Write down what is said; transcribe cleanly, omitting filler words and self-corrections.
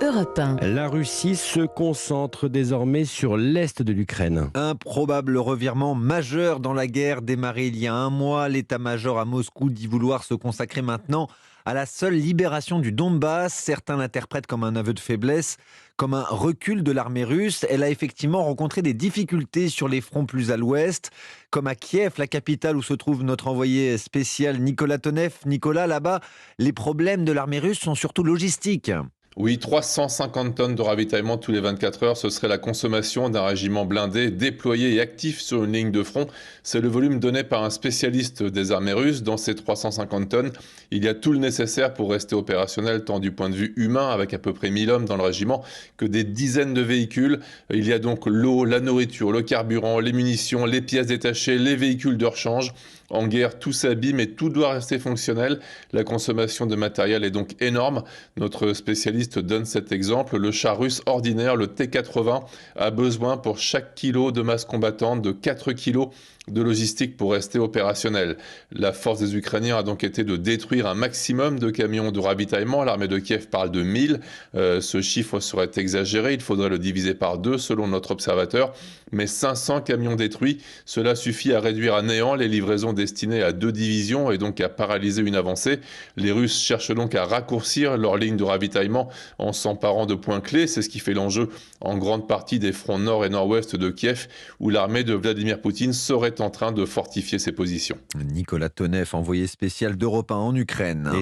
Europe 1. La Russie se concentre désormais sur l'est de l'Ukraine. Un probable revirement majeur dans la guerre démarrée il y a un mois. L'état-major à Moscou dit vouloir se consacrer maintenant à la seule libération du Donbass. Certains l'interprètent comme un aveu de faiblesse, comme un recul de l'armée russe. Elle a effectivement rencontré des difficultés sur les fronts plus à l'ouest, comme à Kiev, la capitale où se trouve notre envoyé spécial Nicolas Tonev. Nicolas, là-bas, les problèmes de l'armée russe sont surtout logistiques. Oui, 350 tonnes de ravitaillement tous les 24 heures, ce serait la consommation d'un régiment blindé, déployé et actif sur une ligne de front. C'est le volume donné par un spécialiste des armées russes. Dans ces 350 tonnes, il y a tout le nécessaire pour rester opérationnel, tant du point de vue humain, avec à peu près 1000 hommes dans le régiment, que des dizaines de véhicules. Il y a donc l'eau, la nourriture, le carburant, les munitions, les pièces détachées, les véhicules de rechange. En guerre, tout s'abîme et tout doit rester fonctionnel. La consommation de matériel est donc énorme. Notre spécialiste donne cet exemple. Le char russe ordinaire, le T-80, a besoin pour chaque kilo de masse combattante de 4 kilos de logistique pour rester opérationnel. La force des Ukrainiens a donc été de détruire un maximum de camions de ravitaillement. L'armée de Kiev parle de 1000. Ce chiffre serait exagéré. Il faudrait le diviser par 2 selon notre observateur. Mais 500 camions détruits, cela suffit à réduire à néant les livraisons destinées à 2 divisions et donc à paralyser une avancée. Les Russes cherchent donc à raccourcir leur ligne de ravitaillement en s'emparant de points clés. C'est ce qui fait l'enjeu en grande partie des fronts nord et nord-ouest de Kiev, où l'armée de Vladimir Poutine serait en train de fortifier ses positions. Nicolas Tonev, envoyé spécial d'Europe 1 en Ukraine.